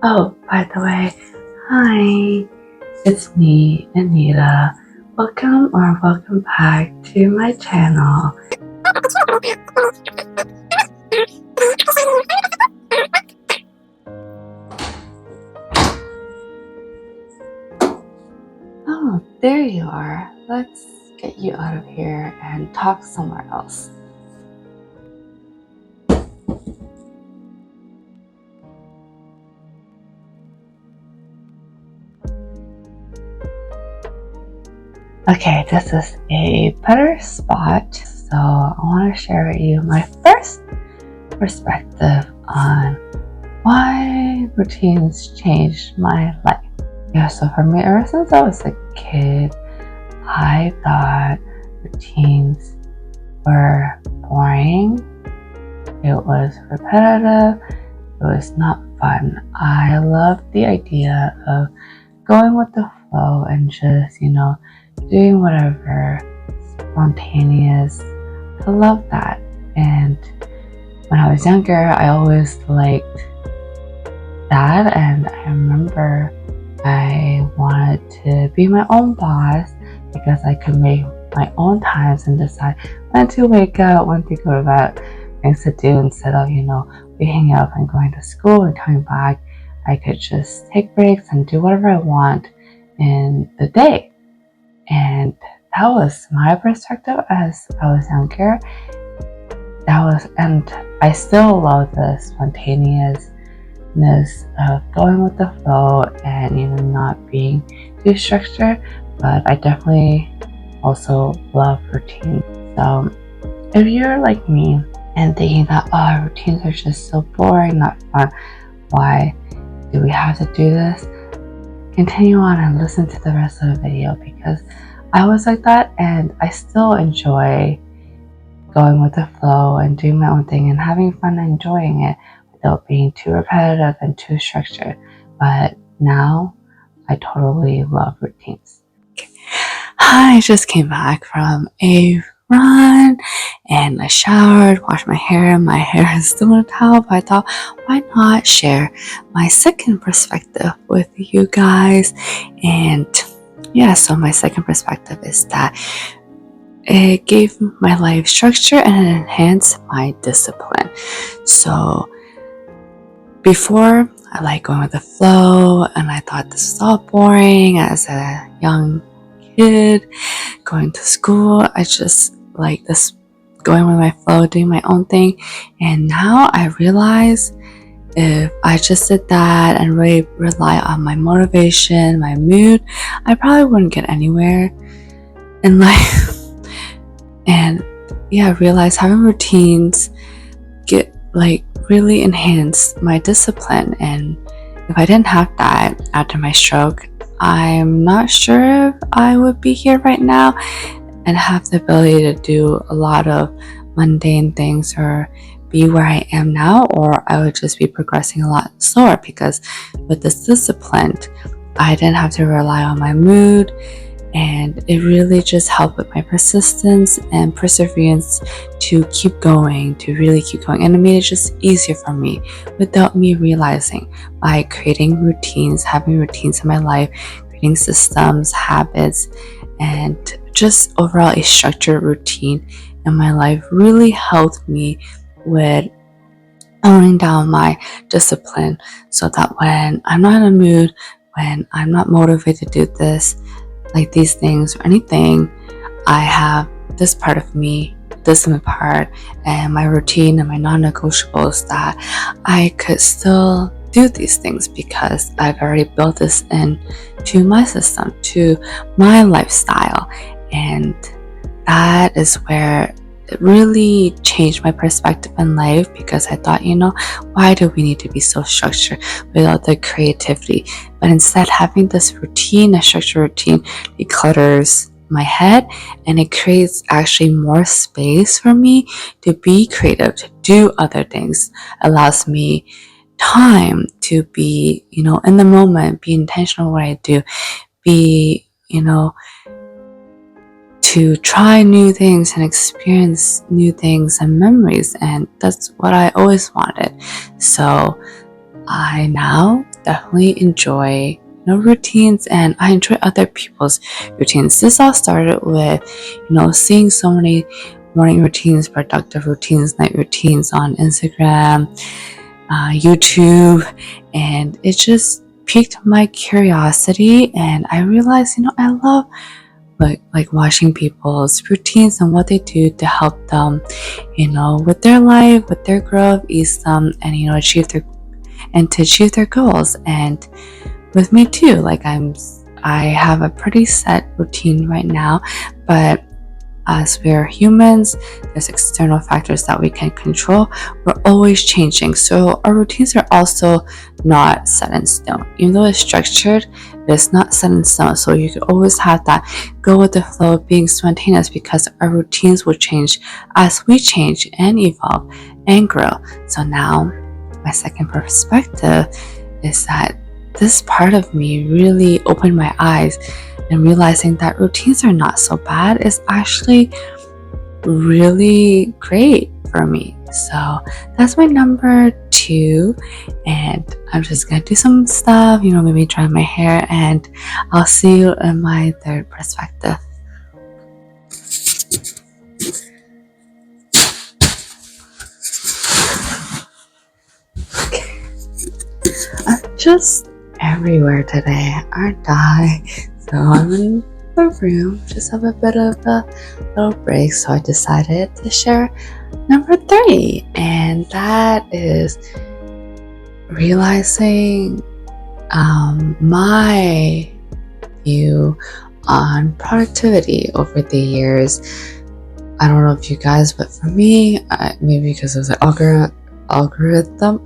Oh, by the way, hi, it's me, Anita. Welcome back to my channel. Oh, there you are. Let's get you out of here and talk somewhere else. Okay, this is a better spot, so I want to share with you my first perspective on why routines changed my life. Yeah, so for me, ever since I was a kid, I thought routines were boring, it was repetitive, it was not fun. I loved the idea of going with the flow and just, doing whatever, spontaneous. I love that. And when I was younger, I always liked that, and I remember I wanted to be my own boss because I could make my own times and decide when to wake up, when to go to bed, things to do instead of, waking up and going to school and coming back. I could just take breaks and do whatever I want in the day. And that was my perspective as I was younger. And I still love the spontaneousness of going with the flow and not being too structured, but I definitely also love routine. So if you're like me and thinking that routines are just so boring, not fun, why do we have to do this? Continue on and listen to the rest of the video, because I was like that and I still enjoy going with the flow and doing my own thing and having fun and enjoying it without being too repetitive and too structured. But now I totally love routines. I just came back from a run and I showered, washed my hair. My hair is still in a towel, but I thought, why not share my second perspective with you guys? And yeah, so my second perspective is that it gave my life structure and it enhanced my discipline. So before, I like going with the flow and I thought this is all boring as a young kid going to school. I just like this going with my flow, doing my own thing. And now I realize if I just did that and really rely on my motivation, my mood, I probably wouldn't get anywhere in life. And yeah, I realized having routines really enhanced my discipline. And if I didn't have that after my stroke, I'm not sure if I would be here right now and have the ability to do a lot of mundane things or be where I am now, or I would just be progressing a lot slower, because with this discipline, I didn't have to rely on my mood, and it really just helped with my persistence and perseverance to keep going, to really keep going. And it made it just easier for me without me realizing, by creating routines, having routines in my life, creating systems, habits, and just overall a structured routine in my life really helped me with toning down my discipline, so that when I'm not in a mood, when I'm not motivated to do this, like these things or anything, I have this part of me, this my part, and my routine and my non-negotiables, that I could still do these things because I've already built this in to my system, to my lifestyle. And that is where it really changed my perspective in life, because I thought, why do we need to be so structured without the creativity? But instead, having this routine, a structured routine, declutters my head, and it creates actually more space for me to be creative, to do other things. Allows me time to be, in the moment, be intentional what I do, be, to try new things and experience new things and memories. And that's what I always wanted. So I now definitely enjoy routines, and I enjoy other people's routines. This all started with seeing so many morning routines, productive routines, night routines on Instagram, YouTube, and it just piqued my curiosity, and I realized I love like watching people's routines and what they do to help them with their life, with their growth, ease them, and achieve their goals. And with me too, like I have a pretty set routine right now, but as we're humans, there's external factors that we can control. We're always changing, so our routines are also not set in stone. Even though it's structured, it's not set in stone, so you can always have that go with the flow of being spontaneous, because our routines will change as we change and evolve and grow. So now my second perspective is that this part of me really opened my eyes, and realizing that routines are not so bad is actually really great for me. So that's my number 2, and I'm just gonna do some stuff, maybe dry my hair, and I'll see you in my third perspective. Okay. I'm just everywhere today, aren't I? So I'm in the room, just have a bit of a little break, so I decided to share number 3, and that is realizing my view on productivity over the years. I don't know if you guys, but for me, maybe because it was an algorithm.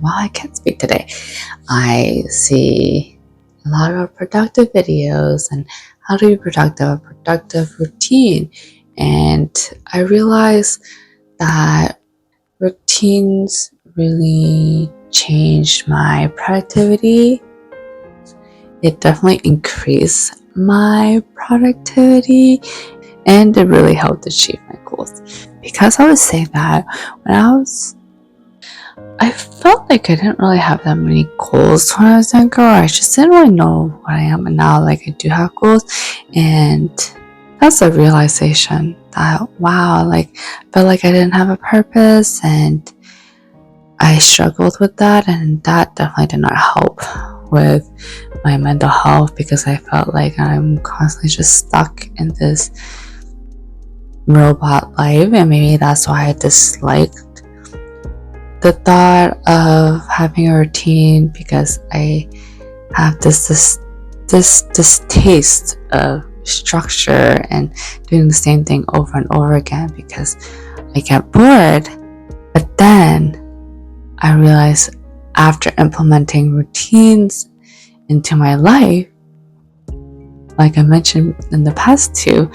Wow, I can't speak today. I see a lot of productive videos and how to be productive, a productive routine, and I realized that routines really changed my productivity. It definitely increased my productivity, and it really helped achieve my goals. Because I would say that when I felt like I didn't really have that many goals when I was younger. I just didn't really know what I am, and now like I do have goals, and that's a realization that wow, like I felt like I didn't have a purpose, and I struggled with that, and that definitely did not help with my mental health, because I felt like I'm constantly just stuck in this robot life, and maybe that's why I disliked the thought of having a routine, because I have this distaste of structure and doing the same thing over and over again, because I get bored. But then I realized, after implementing routines into my life, like I mentioned in the past 2,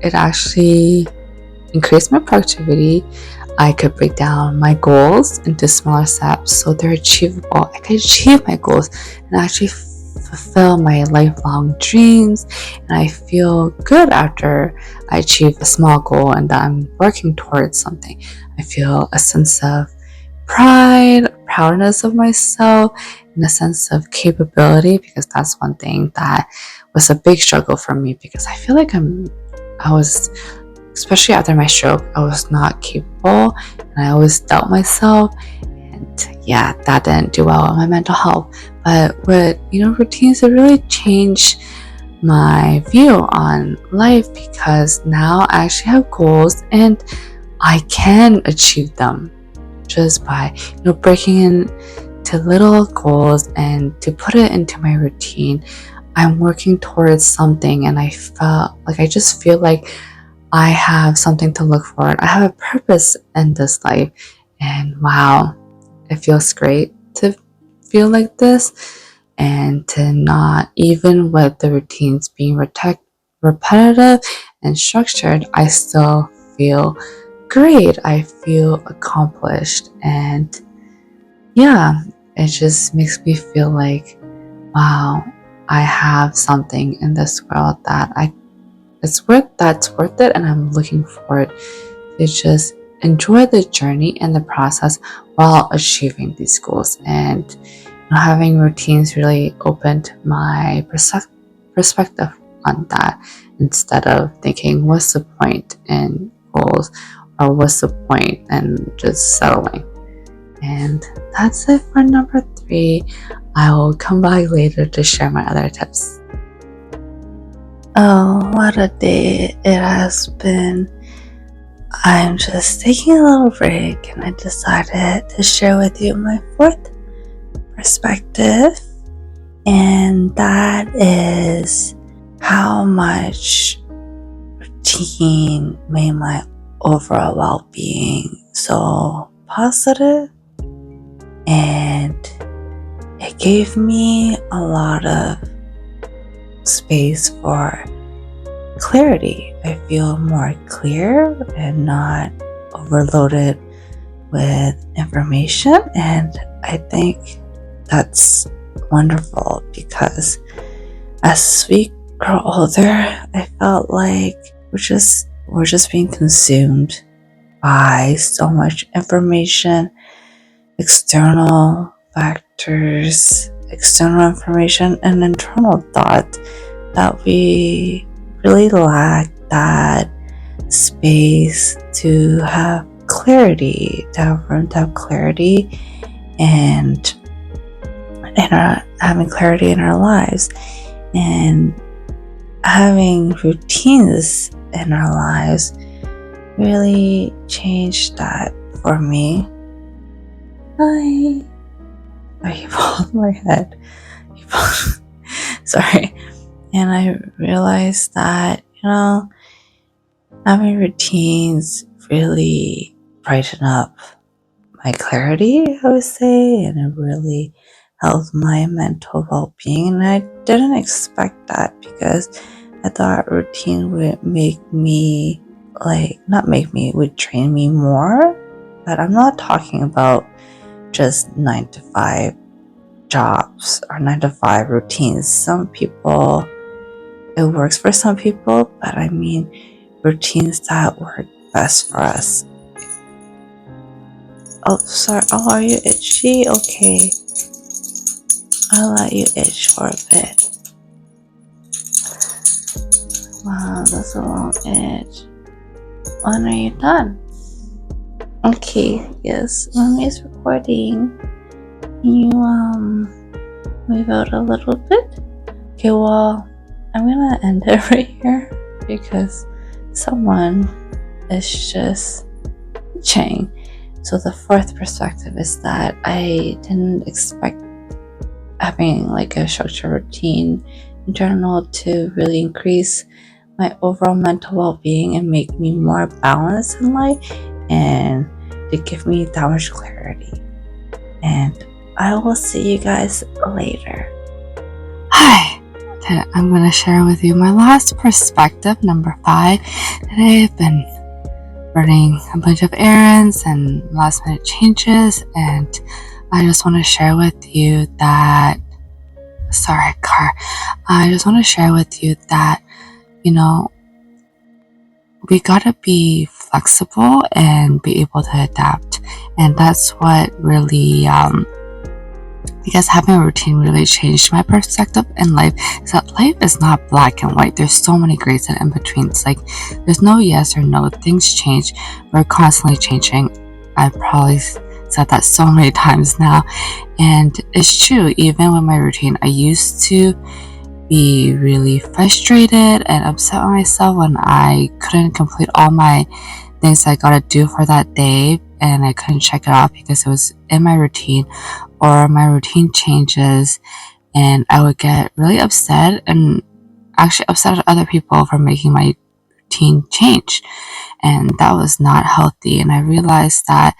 it actually increased my productivity. I could break down my goals into smaller steps so they're achievable. I could achieve my goals and actually fulfill my lifelong dreams, and I feel good after I achieve a small goal and that I'm working towards something. I feel a sense of pride, proudness of myself, and a sense of capability, because that's one thing that was a big struggle for me, because I feel like I was, especially after my stroke, I was not capable, and I always doubt myself, and yeah, that didn't do well with my mental health. But with routines, it really changed my view on life, because now I actually have goals and I can achieve them just by breaking into little goals, and to put it into my routine, I'm working towards something, and I just feel like I have something to look forward. I have a purpose in this life, and wow, it feels great to feel like this, and to not, even with the routines being repetitive and structured, I still feel great. I feel accomplished, and yeah, it just makes me feel like wow, I have something in this world that's worth it, and I'm looking forward to just enjoy the journey and the process while achieving these goals. And having routines really opened my perspective on that, instead of thinking what's the point in goals, or what's the point in just settling. And that's it for number 3. I will come back later to share my other tips. Oh, what a day it has been. I'm just taking a little break, and I decided to share with you my 4th perspective, and that is how much routine made my overall well-being so positive, and it gave me a lot of space for clarity. I feel more clear and not overloaded with information, and I think that's wonderful, because as we grow older, I felt like we're just being consumed by so much information, external factors, external information, and internal thought, that we really lack that space to have clarity, to have room to have clarity, and having clarity in our lives, and having routines in our lives really changed that for me. Hi. Oh, you pulled my head. Sorry. And I realized that, having routines really brighten up my clarity, I would say, and it really helped my mental well-being. And I didn't expect that, because I thought routine would would train me more. But I'm not talking about just 9 to 5 jobs or 9 to 5 routines. Some people, it works for some people, but I mean routines that work best for us. Oh, sorry. Oh, are you itchy? Okay. I'll let you itch for a bit. Wow, that's a long itch. When are you done? Okay, yes, Mommy's recording. Can you move out a little bit? Okay, well, I'm gonna end it right here, because someone is just itching. So the 4th perspective is that I didn't expect having like a structured routine in general to really increase my overall mental well-being and make me more balanced in life, and to give me that much clarity. And I will see you guys later. Hi. Today I'm going to share with you my last perspective, number 5. Today I've been running a bunch of errands and last minute changes, and I just want to share with you that, I just want to share with you that, we gotta be flexible and be able to adapt. And that's what really, because having a routine really changed my perspective in life, is that life is not black and white. There's so many grays and in-betweens. Like, there's no yes or no. Things change. We're constantly changing. I probably said that so many times now. And it's true, even with my routine, I used to be really frustrated and upset with myself when I couldn't complete all my things I gotta do for that day, and I couldn't check it off because it was in my routine, or my routine changes, and I would get really upset, and actually upset at other people for making my routine change, and that was not healthy. And I realized that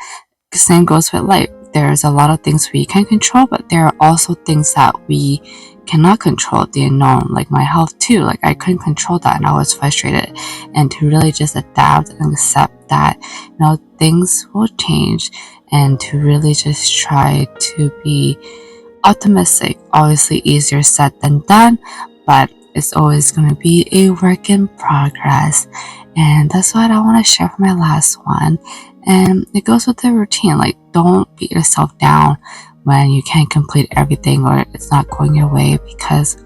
the same goes with life. There's a lot of things we can control, but there are also things that we cannot control, the unknown, like my health too. Like, I couldn't control that, and I was frustrated. And to really just adapt and accept that, things will change, and to really just try to be optimistic. Obviously easier said than done, but it's always going to be a work in progress. And that's what I want to share for my last one. And it goes with the routine. Like, don't beat yourself down when you can't complete everything or it's not going your way, because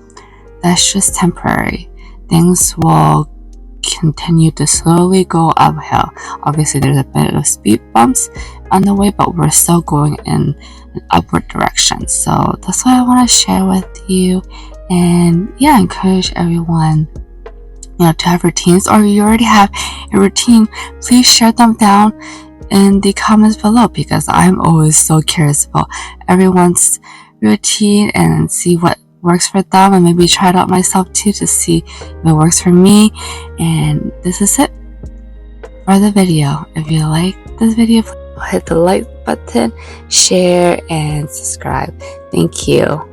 that's just temporary. Things will continue to slowly go uphill. Obviously, there's a bit of speed bumps on the way, but we're still going in an upward direction. So that's what I want to share with you. And yeah, encourage everyone, to have routines, or you already have a routine, please share them down in the comments below, because I'm always so curious about everyone's routine and see what works for them, and maybe try it out myself too to see if it works for me. And this is it for the video. If you like this video, please hit the like button, share, and subscribe. Thank you.